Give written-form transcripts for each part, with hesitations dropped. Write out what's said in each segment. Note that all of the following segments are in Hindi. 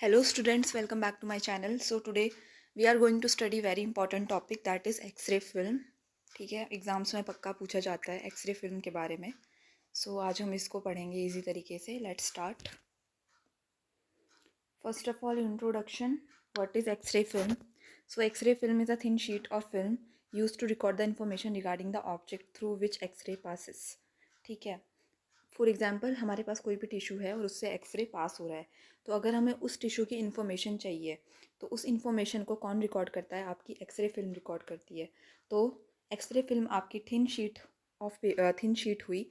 Hello students, welcome back to my channel. So today we are going to study very important topic that is X-ray film. ठीक है, एग्जाम्स में पक्का पूछा जाता है एक्सरे फिल्म के बारे में. So आज हम इसको पढ़ेंगे इजी तरीके से. Let's start. First of all, introduction. What is X-ray film? So X-ray film is a thin sheet of film used to record the information regarding the object through which X-ray passes. ठीक है. फॉर एग्ज़ाम्पल हमारे पास कोई भी टिशू है और उससे एक्सरे पास हो रहा है, तो अगर हमें उस टिशू की इन्फॉर्मेशन चाहिए तो उस इन्फॉर्मेशन को कौन रिकॉर्ड करता है? आपकी एक्सरे फिल्म रिकॉर्ड करती है. तो एक्सरे फिल्म आपकी थिन शीट हुई,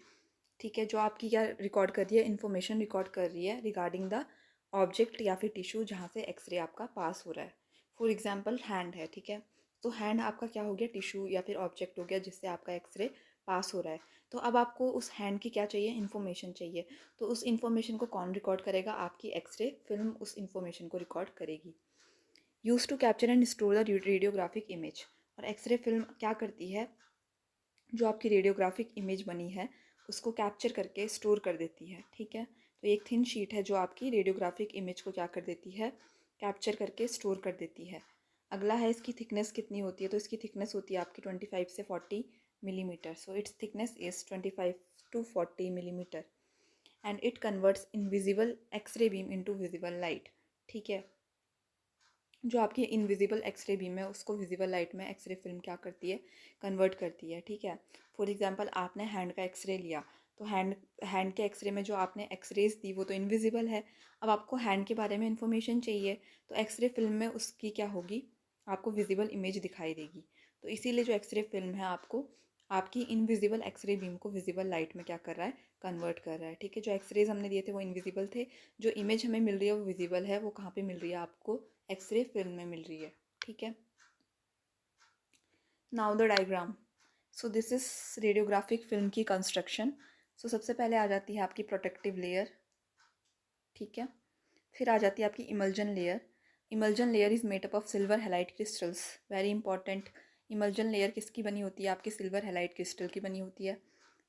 ठीक है, जो आपकी क्या रिकॉर्ड कर रही है? इन्फॉर्मेशन रिकॉर्ड कर रही है रिगार्डिंग द ऑब्जेक्ट या फिर टिशू जहाँ से एक्सरे आपका पास हो रहा है. फॉर एग्ज़ाम्पल हैंड है, ठीक है, तो हैंड आपका क्या हो गया? टिशू या फिर ऑब्जेक्ट हो गया जिससे आपका एक्सरे पास हो रहा है. तो अब आपको उस हैंड की क्या चाहिए? इन्फॉर्मेशन चाहिए. तो उस इन्फॉर्मेशन को कौन रिकॉर्ड करेगा? आपकी एक्सरे फिल्म उस इन्फॉर्मेशन को रिकॉर्ड करेगी. Use to capture and store the radiographic image. और एक्सरे फिल्म क्या करती है? जो आपकी रेडियोग्राफिक इमेज बनी है उसको कैप्चर करके स्टोर कर देती है. ठीक है, तो एक थिन शीट है जो आपकी रेडियोग्राफिक इमेज को क्या कर देती है? कैप्चर करके स्टोर कर देती है. अगला है इसकी थिकनेस कितनी होती है? तो इसकी थिकनेस होती है आपकी 25 से 40 millimetre. So its thickness is 25 to 40 millimetre and it converts invisible x-ray beam into visible light. ठीक है, जो आपकी इनविजिबल एक्सरे बीम है उसको विजिबल लाइट में एक्सरे फिल्म क्या करती है? कन्वर्ट करती है. ठीक है, फॉर एग्जांपल आपने हैंड का एक्सरे लिया, तो हैंड के एक्सरे में जो आपने एक्सरेज दी वो तो इनविजिबल है. अब आपको हैंड के बारे में इंफॉर्मेशन चाहिए, तो एक्सरे फिल्म में उसकी क्या होगी? आपको विजिबल इमेज दिखाई देगी. तो इसीलिए जो एक्सरे फिल्म है आपको आपकी इनविजिबल एक्सरे बीम को विजिबल लाइट में क्या कर रहा है? कन्वर्ट कर रहा है. ठीक है, जो एक्सरेज हमने दिए थे वो इनविजिबल थे, जो इमेज हमें मिल रही है वो विजिबल है. वो कहाँ पे मिल रही है? आपको एक्सरे फिल्म में मिल रही है. ठीक है, now the diagram. So this is radiographic film की कंस्ट्रक्शन. सो सबसे पहले आ जाती है आपकी प्रोटेक्टिव लेयर. ठीक है, फिर आ जाती है आपकी emulsion layer. Emulsion layer is made up of silver halide crystals. Very important. Emulsion layer किसकी बनी होती है? आपकी सिल्वर हेलाइट क्रिस्टल की बनी होती है.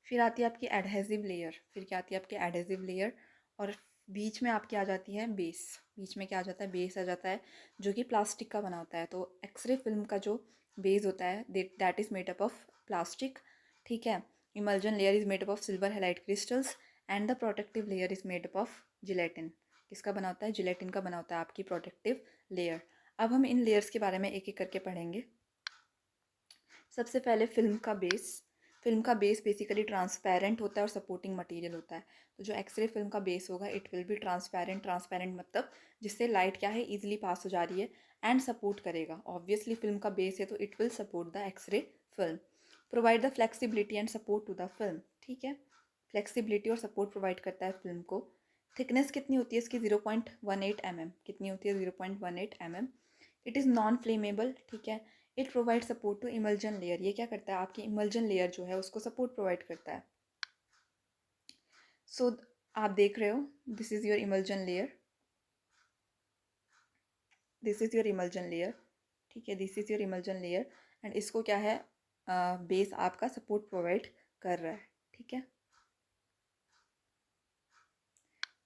फिर आती है आपकी एडहेसिव लेयर. फिर क्या आती है? आपकी एडहेसिव लेयर. और बीच में आपकी आ जाती है बेस. बीच में क्या आ जाता है? बेस आ जाता है, जो कि प्लास्टिक का बना होता है. तो एक्सरे फिल्म का जो बेस होता है that is made up of plastic. ठीक है, emulsion layer is made up of silver halide crystals and the protective layer is made up of gelatin. किसका बना होता है? जिलेटिन का बना होता है आपकी प्रोटेक्टिव लेयर. अब हम इन लेयर्स के बारे में एक एक करके पढ़ेंगे. सबसे पहले फिल्म का बेस. फिल्म का बेस बेसिकली ट्रांसपेरेंट होता है और सपोर्टिंग मटेरियल होता है. तो जो एक्सरे फिल्म का बेस होगा it will be transparent. Transparent मतलब जिससे लाइट क्या है? ईजिली पास हो जा रही है एंड सपोर्ट करेगा. ऑब्वियसली फिल्म का बेस है तो it will support the x-ray film. Provide the flexibility and support to the film. ठीक है, फ्लेक्सिबिलिटी और सपोर्ट प्रोवाइड करता है फिल्म को. थिकनेस कितनी होती है इसकी? 0.18 mm. कितनी होती है? 0.18 mm. It is non flammable. ठीक है, it provide support to emulsion layer. ये क्या करता है? आपकी इमल्जन लेयर जो है उसको सपोर्ट प्रोवाइड करता है. सो आप देख रहे हो, this is your emulsion layer. This is your emulsion layer. ठीक है, this is your emulsion layer and इसको क्या है? बेस आपका सपोर्ट प्रोवाइड कर रहा है. ठीक है,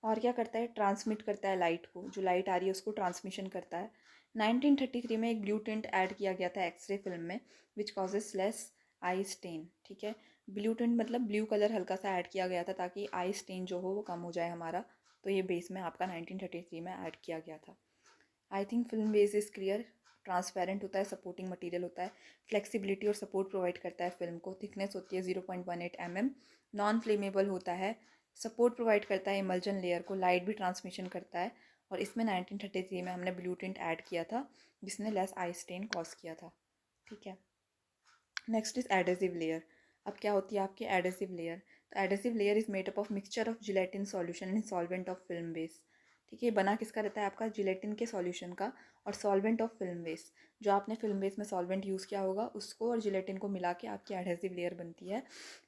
और क्या करता है? ट्रांसमिट करता है लाइट को. जो लाइट आ रही है उसको ट्रांसमिशन करता है. 1933 में एक ब्लू टिंट ऐड किया गया था एक्सरे फिल्म में which causes less eye stain. ठीक है, ब्लू टिंट मतलब ब्लू कलर हल्का सा ऐड किया गया था ताकि आई स्टेन जो हो वो कम हो जाए हमारा. तो ये बेस में आपका 1933 में ऐड किया गया था. I think film base is clear. Transparent होता है, सपोर्टिंग मटेरियल होता है, फ्लेक्सिबिलिटी और सपोर्ट प्रोवाइड करता है फिल्म को. थिकनेस होती है 0.18 mm. नॉन फ्लेमेबल होता है, सपोर्ट प्रोवाइड करता है इमल्जन लेयर को, लाइट भी ट्रांसमिशन करता है. और इसमें 1933 में हमने ब्लू टिंट ऐड किया था जिसने लेस आई स्टेन कॉज किया था. ठीक है, नेक्स्ट इज एडेसिव लेयर. अब क्या होती है आपकी एडेसिव लेयर? तो adhesive layer is made up of mixture of gelatin solution and solvent of film base. ठीक है, बना किसका रहता है? आपका जिलेटिन के सॉल्यूशन का और सॉल्वेंट ऑफ फिल्म बेस. जो आपने फिल्म बेस में सॉल्वेंट यूज़ किया होगा उसको और जिलेटिन को मिला के आपकी एडेसिव लेयर बनती है.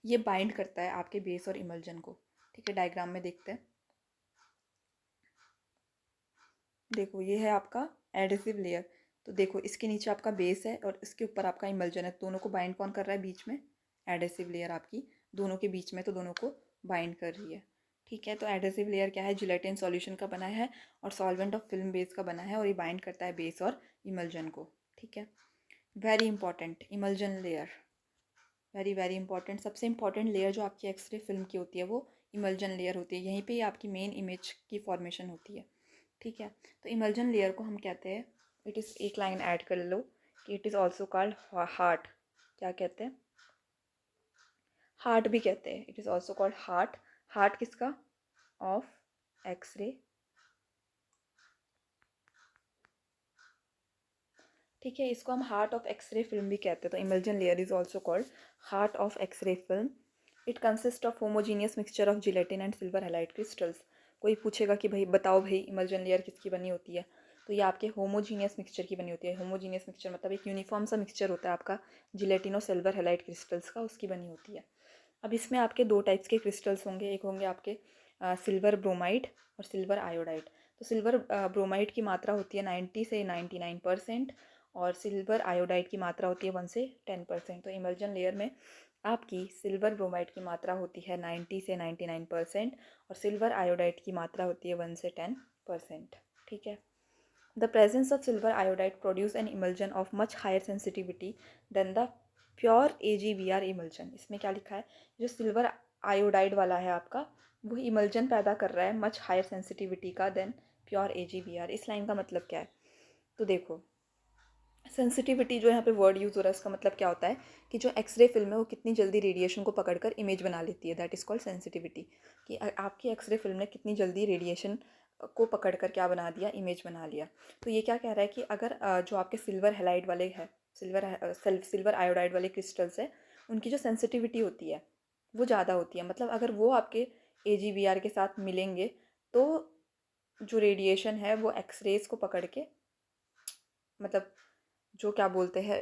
ये बाइंड करता है आपके बेस और इमल्जन को. ठीक है, डायग्राम में देखते हैं. देखो ये है आपका एडेसिव लेयर. तो देखो इसके नीचे आपका बेस है और इसके ऊपर आपका इमल्जन है. दोनों को बाइंड कौन कर रहा है बीच में? एडेसिव लेयर आपकी दोनों के बीच में, तो दोनों को बाइंड कर रही है. ठीक है। तो एडहेसिव लेयर क्या है, जिलेटिन सॉल्यूशन का बना है और सॉल्वेंट ऑफ फिल्म बेस का बना है और ये बाइंड करता है बेस और इमल्जन को। ठीक है। Very important emulsion layer, very very important. सबसे इंपॉर्टेंट लेयर जो आपकी एक्सरे फिल्म की होती है वो इमल्जन लेयर होती है। यहीं पे ही आपकी मेन इमेज की फॉर्मेशन होती है। ठीक है। तो इमल्जन लेयर को हम कहते हैं, इट इज़, एक लाइन ऐड कर लो कि it is also called heart. क्या कहते हैं, हार्ट भी कहते हैं। It is also called heart. Heart किसका, ऑफ एक्सरे। ठीक है, इसको हम हार्ट ऑफ एक्सरे फिल्म भी कहते हैं। तो emulsion layer is also called heart of x ray film. It consist of homogeneous mixture of gelatin and silver halide crystals. कोई पूछेगा कि भाई बताओ भाई इमल्जन लेयर किसकी बनी होती है, तो ये आपके होमोजीनियस मिक्सचर की बनी होती है। होमोजीनियस मिक्सचर मतलब एक यूनिफॉर्म सा मिक्सचर होता है आपका जिलेटिन और सिल्वर हैलाइड क्रिस्टल्स का, उसकी बनी होती है। अब इसमें आपके दो टाइप्स के क्रिस्टल्स होंगे, एक होंगे आपके सिल्वर ब्रोमाइड और सिल्वर आयोडाइड। तो सिल्वर ब्रोमाइड की मात्रा होती है 90 से 99% और सिल्वर आयोडाइड की मात्रा होती है 1 से 10%। तो इमल्जन लेयर में आपकी सिल्वर ब्रोमाइड की मात्रा होती है 90 से 99% और सिल्वर आयोडाइड की मात्रा होती है 1 से 10%। ठीक है। The presence of silver iodide produce an emulsion of much higher sensitivity than the pure AgBr emulsion. इसमें क्या लिखा है, जो सिल्वर आयोडाइड वाला है आपका, वो इमल्जन पैदा कर रहा है मच हायर सेंसिटिविटी का देन प्योर AgBr। इस लाइन का मतलब क्या है, तो देखो सेंसिटिविटी जो यहाँ पे वर्ड यूज़ हो रहा है उसका मतलब क्या होता है कि जो एक्सरे फिल्म है वो कितनी जल्दी रेडिएशन को पकड़कर इमेज बना लेती है, दैट इज़ कॉल्ड सेंसिटिविटी। कि आपकी एक्सरे फिल्म ने कितनी जल्दी रेडिएशन को पकड़कर क्या बना दिया, इमेज बना लिया। तो ये क्या कह रहा है कि अगर जो आपके सिल्वर हैलाइड वाले है, सिल्वर आयोडाइड वाले क्रिस्टल्स है, उनकी जो सेंसिटिविटी होती है वो ज़्यादा होती है। मतलब अगर वो आपके AgBr के साथ मिलेंगे तो जो रेडिएशन है वो एक्सरेज को पकड़ के, मतलब जो क्या बोलते हैं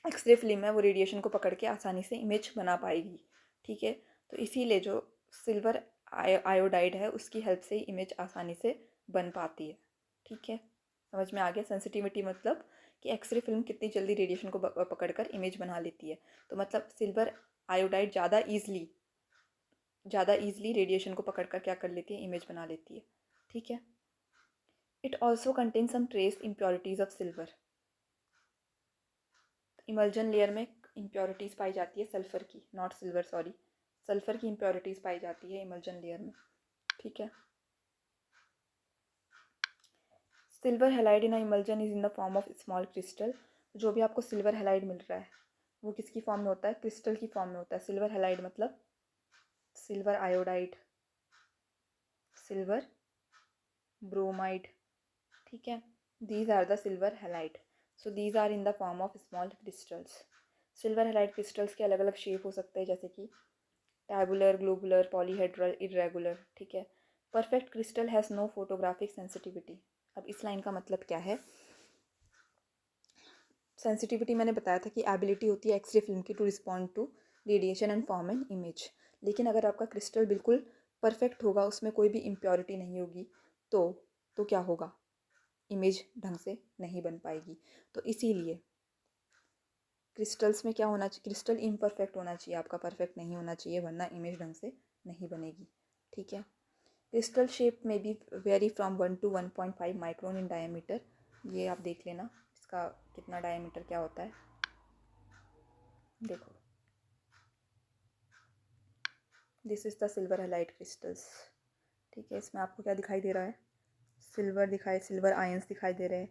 एक्सरे फिल्म है वो रेडिएशन को पकड़ के आसानी से इमेज बना पाएगी। ठीक है। तो इसीलिए जो सिल्वर आयोडाइड है उसकी हेल्प से ही इमेज आसानी से बन पाती है। ठीक है, समझ में आ गया। सेंसिटिविटी मतलब कि एक्सरे फिल्म कितनी जल्दी रेडिएशन को पकड़कर इमेज बना लेती है। तो मतलब सिल्वर आयोडाइड ज़्यादा ईजिली रेडिएशन को पकड़कर क्या कर लेती है, इमेज बना लेती है। ठीक है। It also contain some trace impurities of silver. Emulsion layer में इम्प्योरिटीज़ पाई जाती है सल्फ़र की, नॉट सिल्वर, सॉरी, सल्फ़र की इम्प्योरिटीज़ पाई जाती है इमल्जन लेयर में। ठीक है। Silver halide in emulsion is in the form of small crystal. जो भी आपको सिल्वर हैलाइड मिल रहा है वो किसकी फॉर्म में होता है, क्रिस्टल की फॉर्म में होता है। सिल्वर हैलाइड मतलब सिल्वर आयोडाइड, सिल्वर ब्रोमाइड। ठीक है, these are the silver halide. So these are in the form of small crystals. Silver halide crystals के अलग अलग शेप हो सकते हैं, जैसे कि टैबुलर, ग्लोबुलर, पॉलीहेड्रल, इरेगुलर। ठीक है। Perfect crystal has no photographic sensitivity. अब इस लाइन का मतलब क्या है, सेंसिटिविटी मैंने बताया था कि एबिलिटी होती है एक्सरे फिल्म की to respond to radiation and form an image. लेकिन अगर आपका क्रिस्टल बिल्कुल परफेक्ट होगा, उसमें कोई भी इम्प्योरिटी नहीं होगी, तो क्या होगा, इमेज ढंग से नहीं बन पाएगी। तो इसीलिए क्रिस्टल्स में क्या होना चाहिए, क्रिस्टल इम्परफेक्ट होना चाहिए, आपका परफेक्ट नहीं होना चाहिए, वरना इमेज ढंग से नहीं बनेगी। ठीक है। क्रिस्टल शेप में भी very from 1 to 1.5 micron in diameter. ये आप देख लेना इसका कितना डायमीटर क्या होता है। देखो, this is the silver halide crystals. ठीक है, इसमें आपको क्या दिखाई दे रहा है, सिल्वर आयंस दिखाई दे रहे हैं,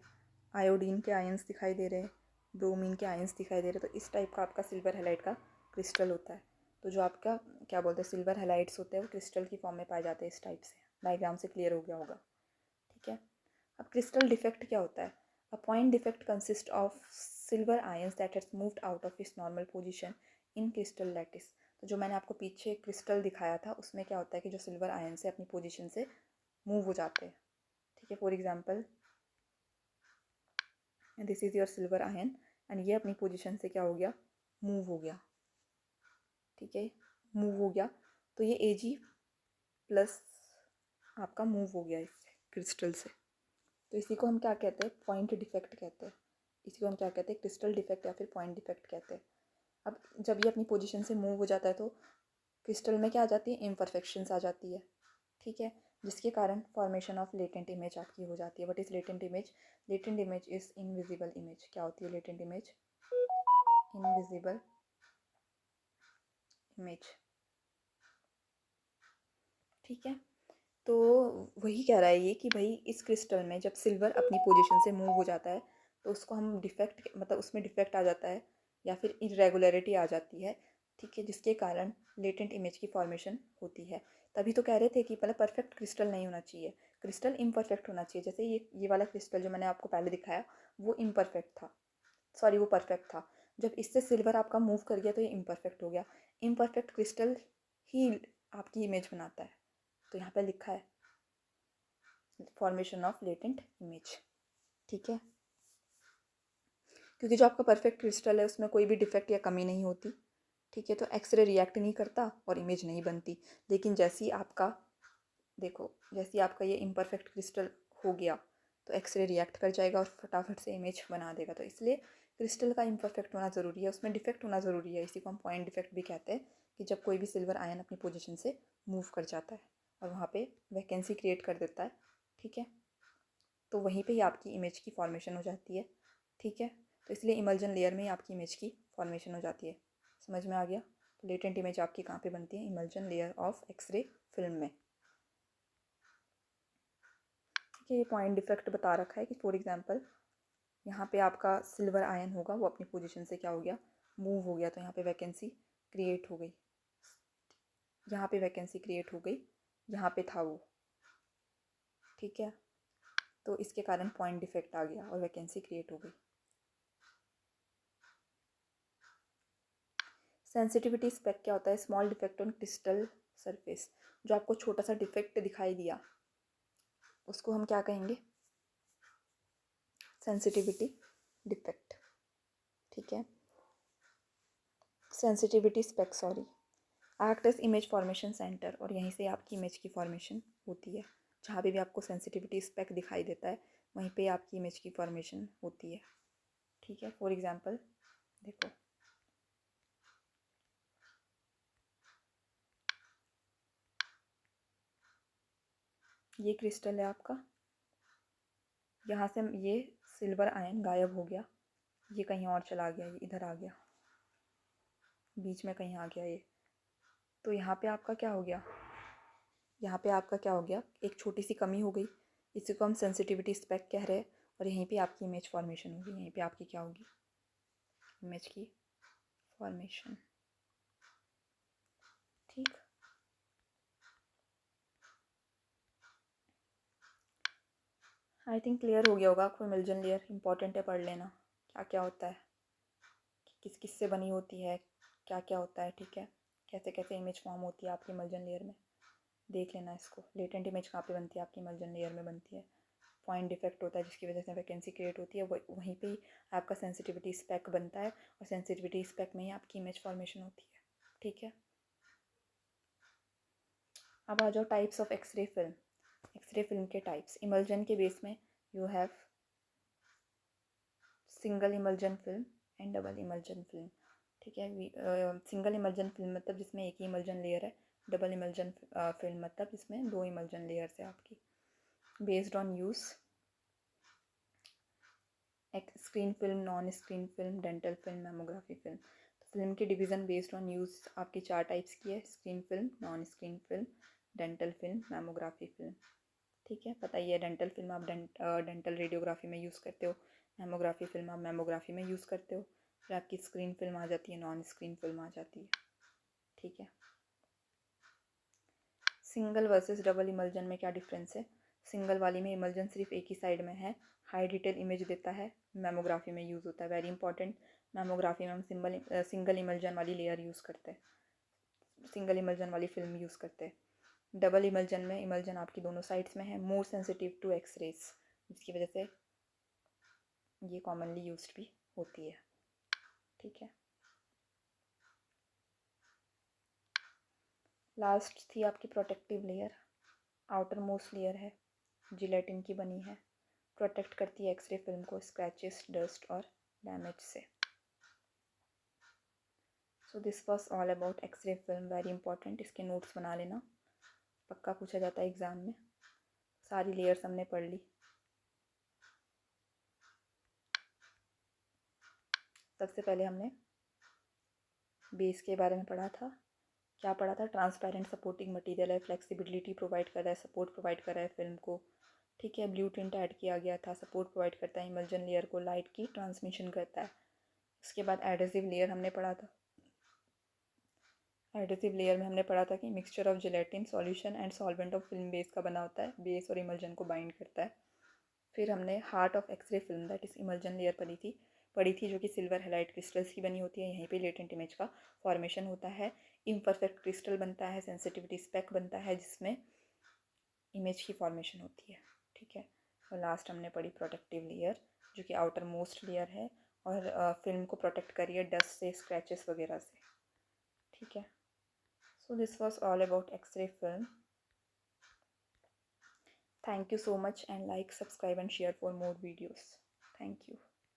आयोडीन के आयंस दिखाई दे रहे हैं, ब्रोमीन के आयंस दिखाई दे रहे हैं। तो इस टाइप का आपका सिल्वर हैलाइड का क्रिस्टल होता है। तो जो आपका क्या बोलते हैं सिल्वर हैलाइड्स होते हैं वो क्रिस्टल की फॉर्म में पाए जाते हैं इस टाइप से। डायग्राम से क्लियर हो गया होगा। ठीक है। अब क्रिस्टल डिफेक्ट क्या होता है, a point defect consist of silver ions that has moved out of its normal position in crystal lattice. तो जो मैंने आपको पीछे क्रिस्टल दिखाया था उसमें क्या होता है कि जो सिल्वर आयन से अपनी पोजीशन से मूव हो जाते हैं। ठीक है। For example this is your silver ion and ये अपनी पोजीशन से क्या हो गया, मूव हो गया। ठीक है, मूव हो गया। तो ये Ag+ आपका मूव हो गया इससे, क्रिस्टल से। तो इसी को हम क्या कहते हैं, पॉइंट डिफेक्ट कहते हैं। इसी को हम क्या कहते हैं, क्रिस्टल डिफेक्ट या फिर पॉइंट डिफेक्ट कहते हैं। अब जब ये अपनी पोजीशन से मूव हो जाता है तो क्रिस्टल में क्या आ जाती है, इम्परफेक्शंस आ जाती है, ठीक है, जिसके कारण फॉर्मेशन ऑफ लेटेंट इमेज आपकी हो जाती है. What is latent image? Latent image is invisible image. क्या होती है लेटेंट इमेज? Invisible image. ठीक है, तो वही कह रहा है ये कि भाई इस क्रिस्टल में जब सिल्वर अपनी पोजीशन से मूव हो जाता है तो उसको हम डिफेक्ट, मतलब उसमें डिफेक्ट आ जाता है या फिर इरेगुलरिटी आ जाती है, ठीक है, जिसके कारण लेटेंट इमेज की फॉर्मेशन होती है. तभी तो कह रहे थे कि मतलब परफेक्ट क्रिस्टल नहीं होना चाहिए, क्रिस्टल इम्परफेक्ट होना चाहिए. जैसे ये वाला क्रिस्टल जो मैंने आपको पहले दिखाया वो इम्परफेक्ट था, सॉरी वो परफेक्ट था. जब इससे सिल्वर आपका मूव कर गया तो ये इम्परफेक्ट हो गया. इम्परफेक्ट क्रिस्टल ही आपकी इमेज बनाता है. तो यहाँ पे लिखा है फॉर्मेशन ऑफ लेटेंट इमेज, ठीक है, क्योंकि जो आपका परफेक्ट क्रिस्टल है उसमें कोई भी डिफेक्ट या कमी नहीं होती, ठीक है, तो एक्सरे रिएक्ट नहीं करता और इमेज नहीं बनती. लेकिन जैसे ही आपका, देखो, जैसे ही आपका ये इम्परफेक्ट क्रिस्टल हो गया तो एक्सरे रिएक्ट कर जाएगा और फटाफट से इमेज बना देगा. तो इसलिए क्रिस्टल का इम्परफेक्ट होना ज़रूरी है, उसमें डिफेक्ट होना ज़रूरी है. इसी को हम पॉइंट डिफेक्ट भी कहते हैं कि जब कोई भी सिल्वर आयन अपनी पोजीशन से मूव कर जाता है और वहाँ पे वैकेंसी क्रिएट कर देता है, ठीक है, तो वहीं पे ही आपकी इमेज की फॉर्मेशन हो जाती है, ठीक है. तो इसलिए इमल्जन लेयर में ही आपकी इमेज की फॉर्मेशन हो जाती है. समझ में आ गया? तो लेटेंट इमेज आपकी कहाँ पे बनती है? Emulsion layer of x ray film में, ठीक है. ये पॉइंट डिफेक्ट बता रखा है कि फॉर एग्जांपल यहाँ पे आपका सिल्वर आयन होगा, वो अपनी पोजीशन से क्या हो गया, मूव हो गया, तो यहाँ पे वैकेंसी क्रिएट हो गई, यहाँ पे वैकेंसी क्रिएट हो गई, यहाँ पे था वो, ठीक है, तो इसके कारण पॉइंट डिफेक्ट आ गया और वैकेंसी क्रिएट हो गई. सेंसिटिविटी स्पेक क्या होता है? Small defect on crystal surface. जो आपको छोटा सा डिफेक्ट दिखाई दिया उसको हम क्या कहेंगे? सेंसिटिविटी डिफेक्ट, ठीक है, sensitivity speck, sorry, act as image formation centre. और यहीं से आपकी इमेज की फॉर्मेशन होती है. जहाँ पे भी आपको सेंसिटिविटी स्पेक दिखाई देता है वहीं पे आपकी इमेज की फॉर्मेशन होती है, ठीक है. फॉर एग्जांपल देखो, ये क्रिस्टल है आपका, यहाँ से ये सिल्वर आयन गायब हो गया, ये कहीं और चला गया, ये इधर आ गया, बीच में कहीं आ गया ये. तो यहाँ पे आपका क्या हो गया, यहाँ पे आपका क्या हो गया, एक छोटी सी कमी हो गई, इसी को हम सेंसिटिविटी स्पेक कह रहे हैं. और यहीं पे आपकी इमेज फॉर्मेशन होगी, यहीं पे आपकी क्या होगी, इमेज की फॉर्मेशन, ठीक. आई थिंक क्लियर हो गया होगा आपको. इमल्जन लेयर इंपॉर्टेंट है, पढ़ लेना क्या क्या होता है, किस किस से बनी होती है, क्या क्या होता है, ठीक है, कैसे कैसे इमेज फॉर्म होती है आपकी इमल्जन लेयर में, देख लेना इसको. लेटेंट इमेज कहाँ पे बनती है? आपकी इमल्जन लेयर में बनती है. पॉइंट डिफेक्ट होता है जिसकी वजह से वैकेंसी क्रिएट होती है, वहीं पे ही आपका सेंसिटिविटी स्पेक बनता है और सेंसिटिविटी स्पेक में ही आपकी इमेज फॉर्मेशन होती है, ठीक है. अब आ जाओ types of x ray film. X ray film के टाइप्स. इमल्जन के बेस में you have single emulsion film and double emulsion film, ठीक है. सिंगल इमल्जन फिल्म मतलब जिसमें एक ही इमल्जन लेयर है. डबल इमल्जन फिल्म मतलब जिसमें दो इमल्जन लेयर्स है आपकी. Based on use screen film, non screen film, dental film, mammography film. तो फिल्म की डिवीज़न बेस्ड ऑन यूज़ आपकी 4 टाइप्स की है: screen film, non screen film, dental film, mammography film, ठीक है. पता ही है, डेंटल फिल्म आप डेंटल रेडियोग्राफी में यूज़ करते हो, मैमोग्राफी फिल्म आप मैमोग्राफी में यूज़ करते हो. फिर आपकी स्क्रीन फिल्म आ जाती है, नॉन स्क्रीन फिल्म आ जाती है, ठीक है. सिंगल वर्सेस डबल इमल्जन में क्या डिफरेंस है? सिंगल वाली में इमल्जन सिर्फ एक ही साइड में है, हाई डिटेल इमेज देता है, मैमोग्राफी में यूज़ होता है. वेरी इंपॉर्टेंट, मैमोग्राफी में हम सिंगल इमल्जन वाली लेयर यूज़ करते हैं, सिंगल इमल्जन वाली फिल्म यूज़ करते हैं. डबल इमल्जन में इमल्जन आपकी दोनों साइड्स में है, मोर सेंसिटिव टू एक्सरेज, जिसकी वजह से ये कॉमनली यूज्ड भी होती है, ठीक है. लास्ट थी आपकी protective layer. Outer most layer है, जिलेटिन की बनी है, प्रोटेक्ट करती है एक्सरे फिल्म को स्क्रैचेस, डस्ट और डैमेज से. So this was all about x ray film, very important, इसके नोट्स बना लेना, पक्का पूछा जाता है एग्ज़ाम में। सारी लेयर्स हमने पढ़ ली। सबसे पहले हमने बेस के बारे में पढ़ा था। क्या पढ़ा था? ट्रांसपेरेंट सपोर्टिंग मटेरियल है, फ्लेक्सिबिलिटी प्रोवाइड कर रहा है, सपोर्ट प्रोवाइड कर रहा है फिल्म को, ठीक है। ब्लू टिंट ऐड किया गया था, सपोर्ट प्रोवाइड करता है, इमल्जन लेयर को लाइट की ट्रांसमिशन करता है। उसके बाद एडेसिव लेयर हमने पढ़ा था। एडेसिव लेयर में हमने पढ़ा था कि mixture of gelatin solution and solvent of film base का बना होता है, बेस और इमल्जन को बाइंड करता है। फिर हमने heart of x ray film that is emulsion layer पढ़ी थी जो कि सिल्वर हैलाइड क्रिस्टल्स की बनी होती है। यहीं पे लेटेंट इमेज का फॉर्मेशन होता है, इम्परफेक्ट क्रिस्टल बनता है, सेंसिटिविटी स्पेक बनता है जिसमें इमेज की फॉर्मेशन होती है, ठीक है। और लास्ट हमने पढ़ी प्रोटेक्टिव लेयर जो कि आउटर मोस्ट लेयर है और फिल्म को प्रोटेक्ट करी है डस्ट से, स्क्रैचेस वगैरह से, ठीक है। So this was all about x ray film. Thank you so much and like, subscribe and share for more videos. Thank you.